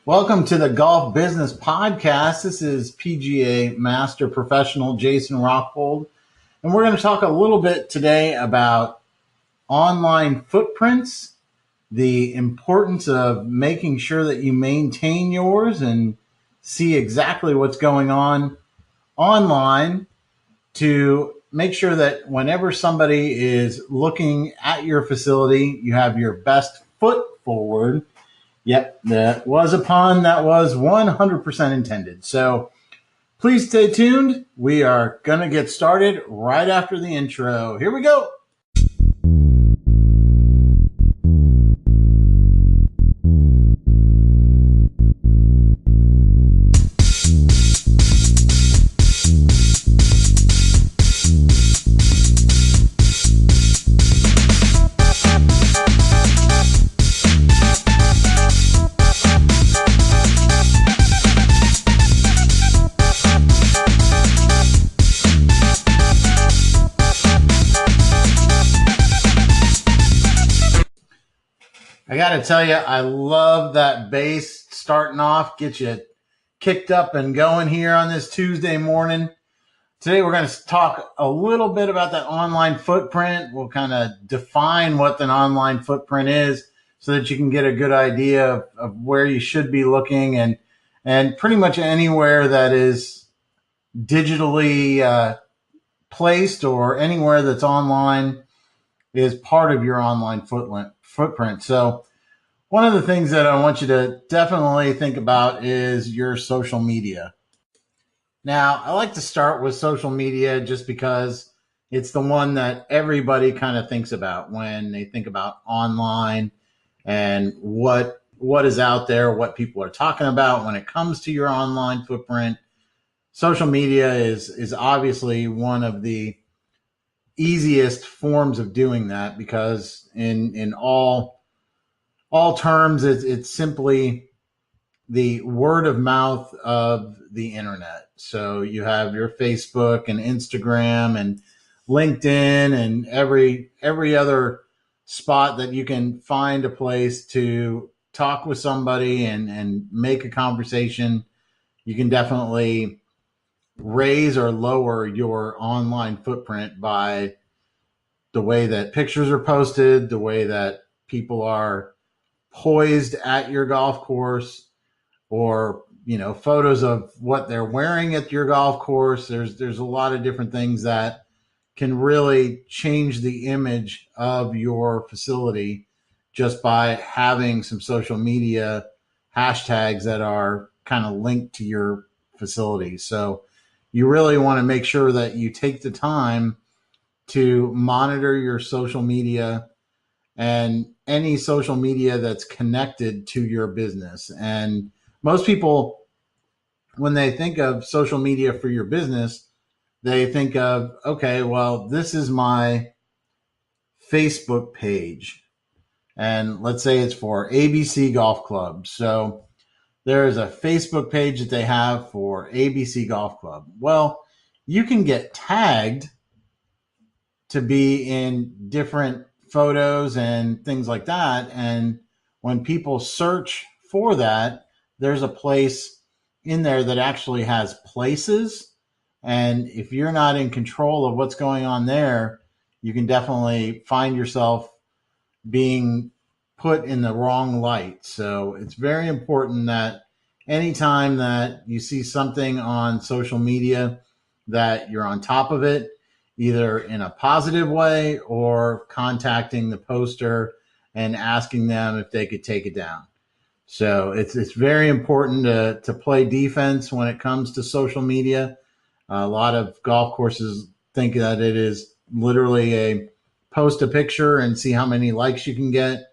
Welcome to the Golf Business Podcast. This is PGA Master Professional Jason Rockhold, and we're going to talk a little bit today about online footprints, the importance of making sure that you maintain yours and see exactly what's going on online to make sure that whenever somebody is looking at your facility, you have your best foot forward. Yep, that was a pun that was 100% intended. So please stay tuned. We are going to get started right after the intro. Here we go. I got to tell you, I love that bass starting off, get you kicked up and going here on this Tuesday morning. Today, we're going to talk a little bit about that online footprint. We'll kind of define what an online footprint is so that you can get a good idea of where you should be looking and pretty much anywhere that is digitally placed or anywhere that's online is part of your online footprint. So one of the things that I want you to definitely think about is your social media. Now, I like to start with social media just because it's the one that everybody kind of thinks about when they think about online and what is out there, what people are talking about when it comes to your online footprint. Social media is obviously one of the easiest forms of doing that because in all terms, it's simply the word of mouth of the internet. So you have your Facebook and Instagram and LinkedIn and every other spot that you can find a place to talk with somebody and make a conversation. You can definitely raise or lower your online footprint by the way that pictures are posted, the way that people are poised at your golf course, or photos of what they're wearing at your golf course. There's a lot of different things that can really change the image of your facility just by having some social media hashtags that are kind of linked to your facility. So you really want to make sure that you take the time to monitor your social media and any social media that's connected to your business. And most people, when they think of social media for your business, they think of, okay, well, this is my Facebook page. And let's say it's for ABC Golf Club. So there is a Facebook page that they have for ABC Golf Club. Well, you can get tagged to be in different photos and things like that. And when people search for that, there's a place in there that actually has places. And if you're not in control of what's going on there, you can definitely find yourself being put in the wrong light. So it's very important that anytime that you see something on social media, that you're on top of it, either in a positive way or contacting the poster and asking them if they could take it down. So it's very important to play defense when it comes to social media. A lot of golf courses think that it is literally a post a picture and see how many likes you can get.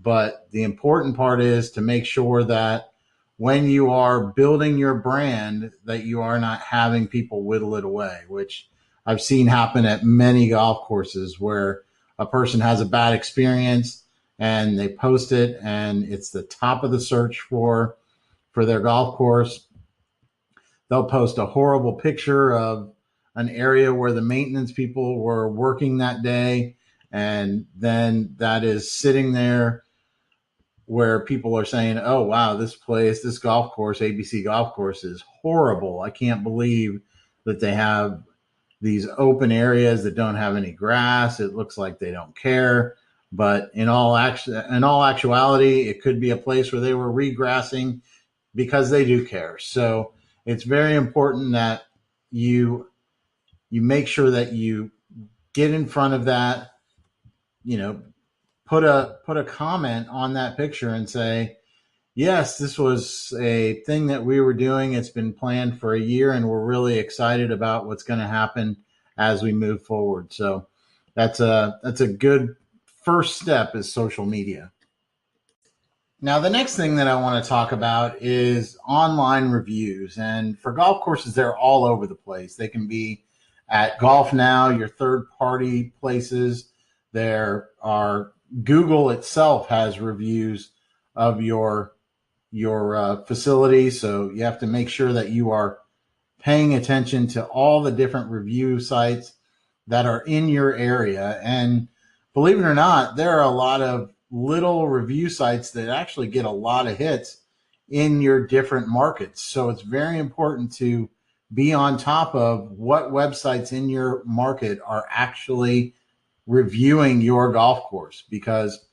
But the important part is to make sure that when you are building your brand, that you are not having people whittle it away, which I've seen happen at many golf courses where a person has a bad experience and they post it and it's the top of the search for their golf course. They'll post a horrible picture of an area where the maintenance people were working that day, and then that is sitting there where people are saying, oh, wow, this golf course, ABC Golf Course, is horrible. I can't believe that they have these open areas that don't have any grass. It looks like they don't care. But in all actuality, it could be a place where they were regrassing because they do care. So it's very important that you make sure that you get in front of that, put a comment on that picture and say, yes, this was a thing that we were doing. It's been planned for a year, and we're really excited about what's going to happen as we move forward. So that's a good first step, is social media. Now, the next thing that I want to talk about is online reviews. And for golf courses, they're all over the place. They can be at Golf Now, your third-party places. There are, Google itself has reviews of your facility. So you have to make sure that you are paying attention to all the different review sites that are in your area. And believe it or not, there are a lot of little review sites that actually get a lot of hits in your different markets. So it's very important to be on top of what websites in your market are actually reviewing your golf course, because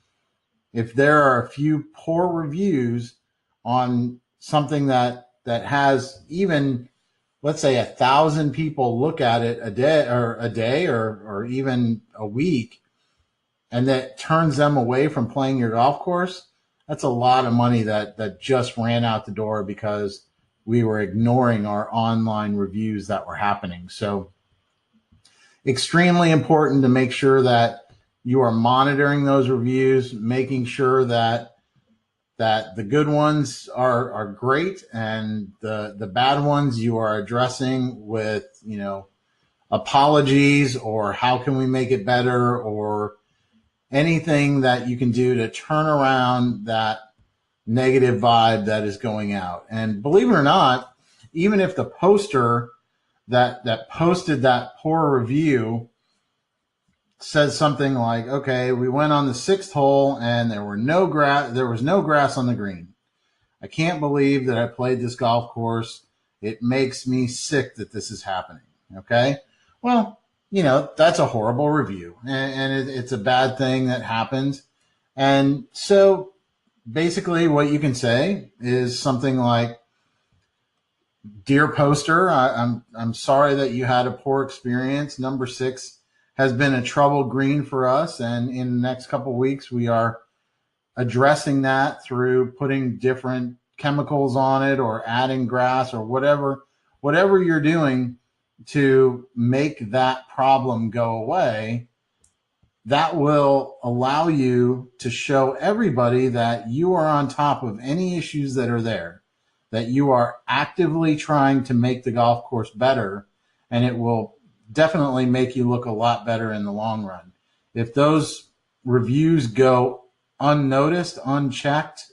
if there are a few poor reviews on something that has even, let's say, 1,000 people look at it a day or even a week, and that turns them away from playing your golf course, that's a lot of money that just ran out the door because we were ignoring our online reviews that were happening. So extremely important to make sure that you are monitoring those reviews, making sure that the good ones are great, and the bad ones you are addressing with, apologies, or how can we make it better, or anything that you can do to turn around that negative vibe that is going out. And believe it or not, even if the poster that posted that poor review says something like, okay, we went on the 6th hole and there was no grass on the green. I can't believe that I played this golf course. It makes me sick that this is happening. Okay. Well, that's a horrible review, and it's a bad thing that happens. And so basically what you can say is something like, dear poster, I'm sorry that you had a poor experience. Number 6 has been a troubled green for us, and in the next couple of weeks we are addressing that through putting different chemicals on it or adding grass or whatever you're doing to make that problem go away. That will allow you to show everybody that you are on top of any issues that are there, that you are actively trying to make the golf course better, and it will definitely make you look a lot better in the long run. If those reviews go unnoticed, unchecked,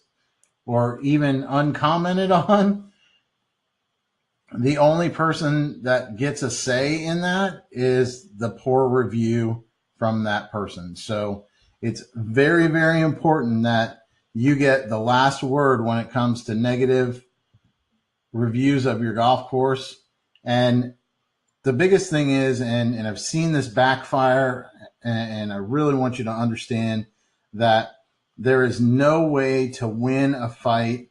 or even uncommented on, the only person that gets a say in that is the poor review from that person. So it's very, very important that you get the last word when it comes to negative reviews of your golf course. And the biggest thing is, and I've seen this backfire, and I really want you to understand that there is no way to win a fight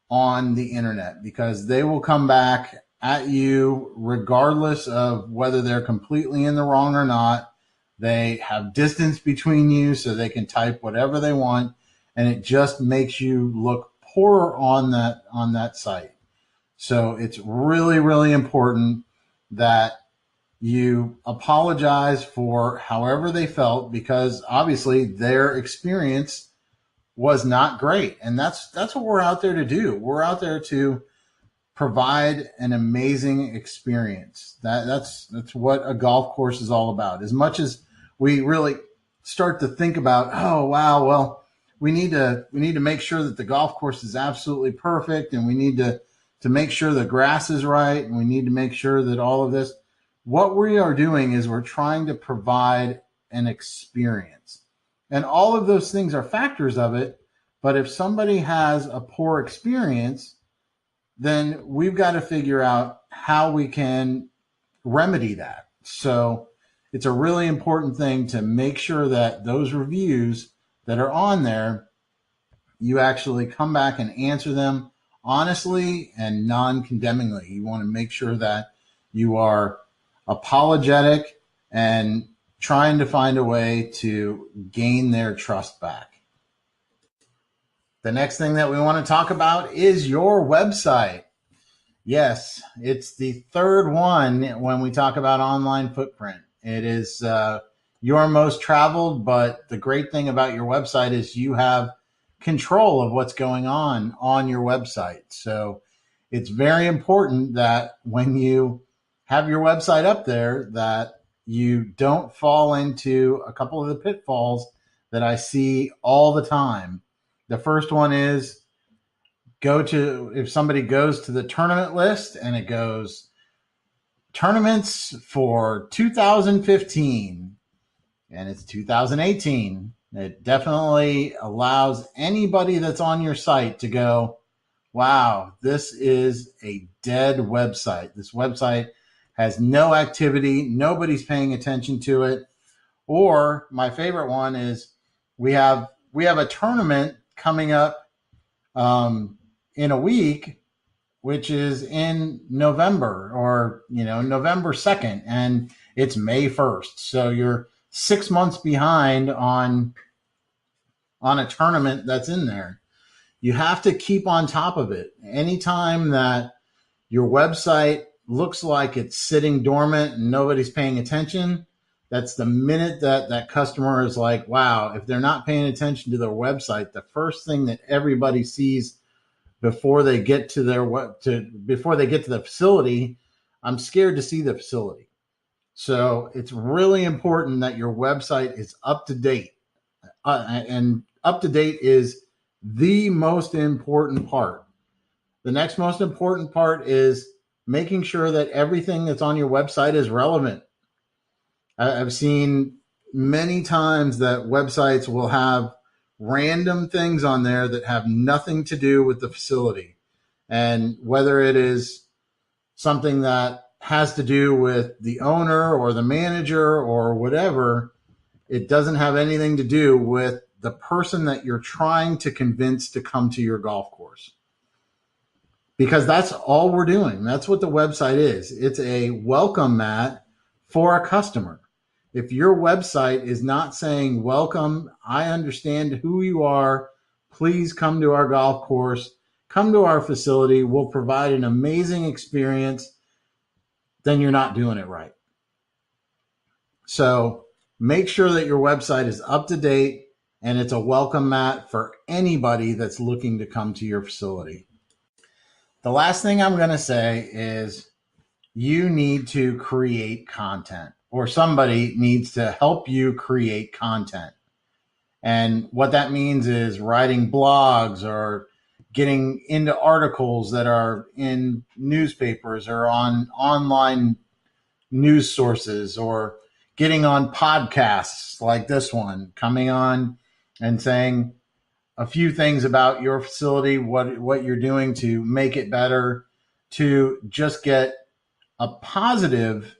on the internet, because they will come back at you regardless of whether they're completely in the wrong or not. They have distance between you so they can type whatever they want, and it just makes you look poor on that site. So it's really, really important that you apologize for however they felt, because obviously their experience was not great. And that's what we're out there to do. We're out there to provide an amazing experience. That's what a golf course is all about. As much as we really start to think about, oh wow, well, we need to make sure that the golf course is absolutely perfect, and we need to make sure the grass is right, and we need to make sure that all of this, what we are doing is we're trying to provide an experience. And all of those things are factors of it, But if somebody has a poor experience, then we've got to figure out how we can remedy that. So it's a really important thing to make sure that those reviews that are on there, you actually come back and answer them honestly and non-condemningly. You want to make sure that you are apologetic and trying to find a way to gain their trust back. The next thing that we want to talk about is your website. Yes, it's the third one when we talk about online footprint. It is your most traveled, but the great thing about your website is you have control of what's going on your website. So it's very important that when you have your website up there, that you don't fall into a couple of the pitfalls that I see all the time. The first one is if somebody goes to the tournament list and it goes tournaments for 2015 and it's 2018, it definitely allows anybody that's on your site to go, wow, this is a dead website. This website has no activity. Nobody's paying attention to it. Or my favorite one is we have a tournament coming up in a week, which is in November or, November 2nd, and it's May 1st. So you're 6 months behind on a tournament that's in there. You have to keep on top of it. Anytime that your website looks like it's sitting dormant and nobody's paying attention, that's the minute that customer is like, wow, if they're not paying attention to their website, the first thing that everybody sees before they get to the facility, I'm scared to see the facility. So it's really important that your website is up to date. And up to date is the most important part. The next most important part is making sure that everything that's on your website is relevant. I've seen many times that websites will have random things on there that have nothing to do with the facility. And whether it is something that has to do with the owner or the manager or whatever, it doesn't have anything to do with the person that you're trying to convince to come to your golf course. Because that's all we're doing. That's what the website is. It's a welcome mat for a customer. If your website is not saying, welcome, I understand who you are, please come to our golf course, come to our facility, we'll provide an amazing experience, then you're not doing it right. So make sure that your website is up to date and it's a welcome mat for anybody that's looking to come to your facility. The last thing I'm going to say is you need to create content, or somebody needs to help you create content. And what that means is writing blogs or getting into articles that are in newspapers or on online news sources, or getting on podcasts like this one, coming on and saying a few things about your facility, what you're doing to make it better, to just get a positive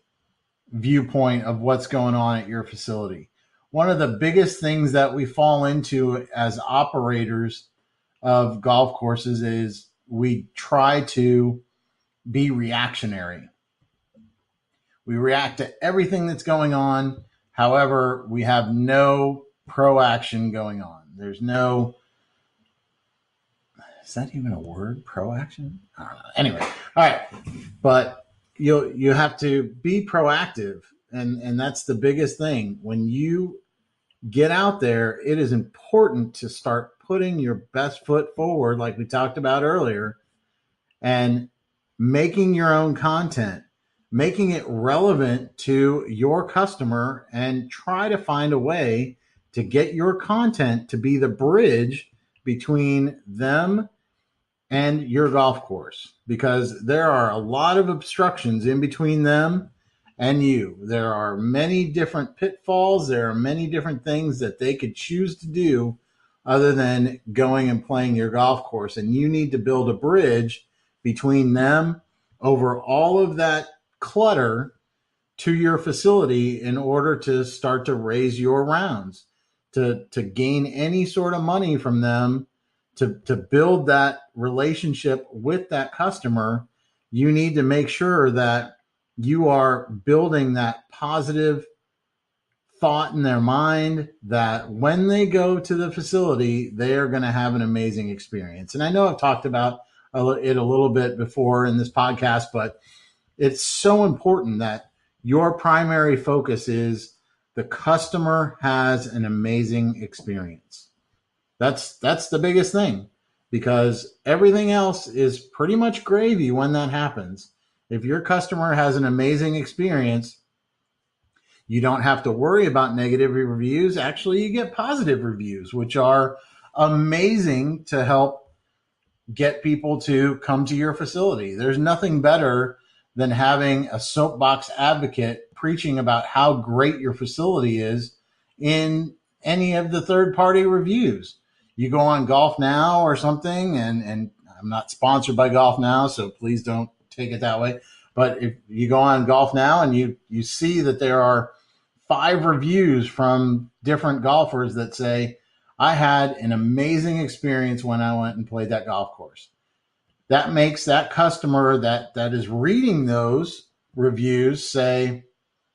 viewpoint of what's going on at your facility. One of the biggest things that we fall into as operators of golf courses is we try to be reactionary. We react to everything that's going on. However, we have no proaction going on. There's no, is that even a word? Proaction? I don't know. Anyway, all right. But you have to be proactive, and that's the biggest thing. When you get out there, it is important to start putting your best foot forward, like we talked about earlier, and making your own content, making it relevant to your customer, and try to find a way to get your content to be the bridge between them and your golf course, because there are a lot of obstructions in between them and you. There are many different pitfalls. There are many different things that they could choose to do other than going and playing your golf course. And you need to build a bridge between them over all of that clutter to your facility in order to start to raise your rounds, to gain any sort of money from them, to build that relationship with that customer. You need to make sure that you are building that positive thought in their mind that when they go to the facility, they are going to have an amazing experience. And I know I've talked about it a little bit before in this podcast, but it's so important that your primary focus is the customer has an amazing experience. That's the biggest thing, because everything else is pretty much gravy when that happens. If your customer has an amazing experience, you don't have to worry about negative reviews. Actually, you get positive reviews, which are amazing to help get people to come to your facility. There's nothing better than having a soapbox advocate preaching about how great your facility is in any of the third-party reviews. You go on Golf Now or something, and I'm not sponsored by Golf Now, so please don't take it that way. But if you go on Golf Now and you see that there are 5 reviews from different golfers that say, I had an amazing experience when I went and played that golf course. That makes that customer that is reading those reviews say,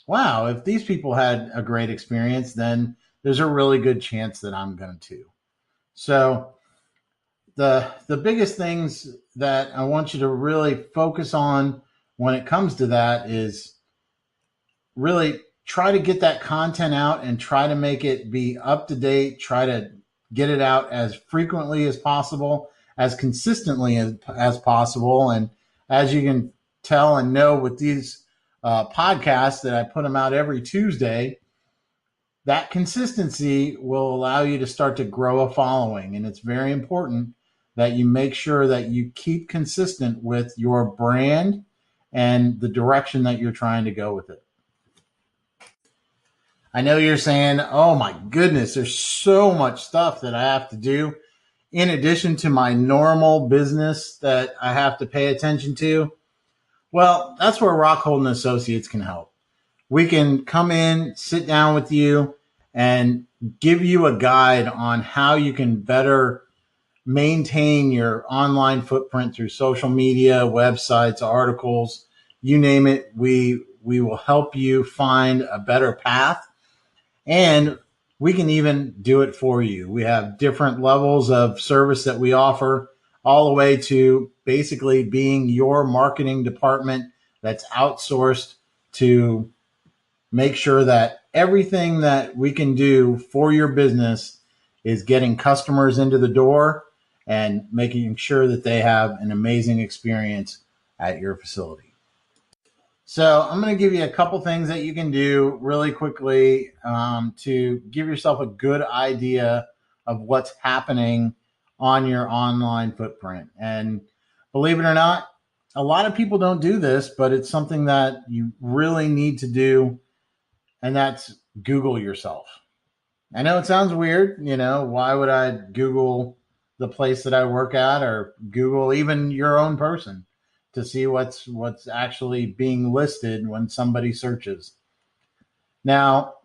wow, if these people had a great experience, then there's a really good chance that I'm going to. So the biggest things that I want you to really focus on when it comes to that is really try to get that content out and try to make it be up to date. Try to get it out as frequently as possible, as consistently as possible. And as you can tell and know with these podcasts that I put them out every Tuesday, that consistency will allow you to start to grow a following. And it's very important that you make sure that you keep consistent with your brand and the direction that you're trying to go with it. I know you're saying, oh my goodness, there's so much stuff that I have to do in addition to my normal business that I have to pay attention to. Well, that's where Rockhold & Associates can help. We can come in, sit down with you, and give you a guide on how you can better maintain your online footprint through social media, websites, articles, you name it. We will help you find a better path, and we can even do it for you. We have different levels of service that we offer, all the way to basically being your marketing department that's outsourced to make sure that everything that we can do for your business is getting customers into the door and making sure that they have an amazing experience at your facility. So I'm going to give you a couple things that you can do really quickly to give yourself a good idea of what's happening on your online footprint. And believe it or not, a lot of people don't do this, but it's something that you really need to do, and that's Google yourself. I know it sounds weird. Why would I Google the place that I work at, or Google even your own person to see what's actually being listed when somebody searches? Now,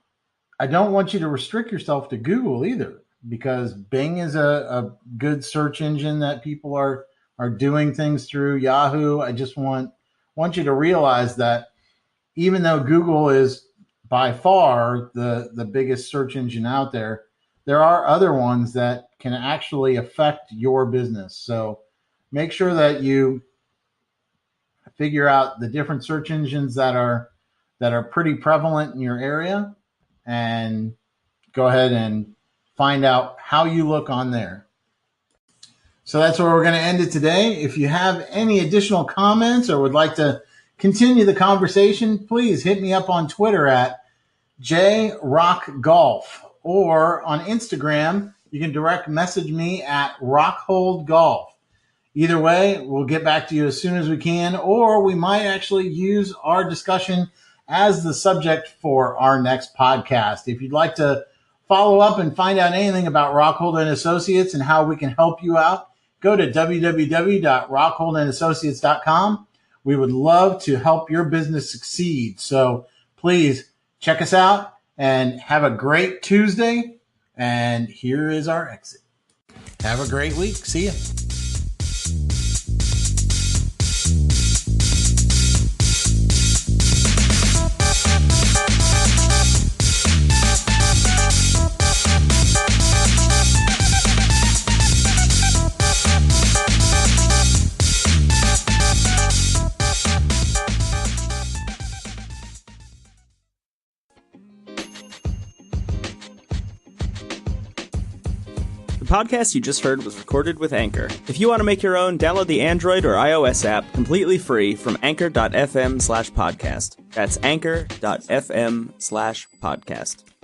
I don't want you to restrict yourself to Google either, because Bing is a good search engine that people are doing things through. Yahoo. I just want you to realize that even though Google is by far the biggest search engine out there, there are other ones that can actually affect your business. So make sure that you figure out the different search engines that are pretty prevalent in your area, and go ahead and find out how you look on there. So that's where we're going to end it today. If you have any additional comments or would like to continue the conversation, please hit me up on Twitter at jrockgolf, or on Instagram, you can direct message me at rockholdgolf. Either way, we'll get back to you as soon as we can, or we might actually use our discussion as the subject for our next podcast. If you'd like to follow up and find out anything about Rockhold and Associates and how we can help you out, go to www.rockholdandassociates.com. We would love to help your business succeed. So please check us out and have a great Tuesday. And here is our exit. Have a great week. See ya. The podcast you just heard was recorded with Anchor. If you want to make your own, download the Android or iOS app completely free from anchor.fm/podcast. That's anchor.fm/podcast.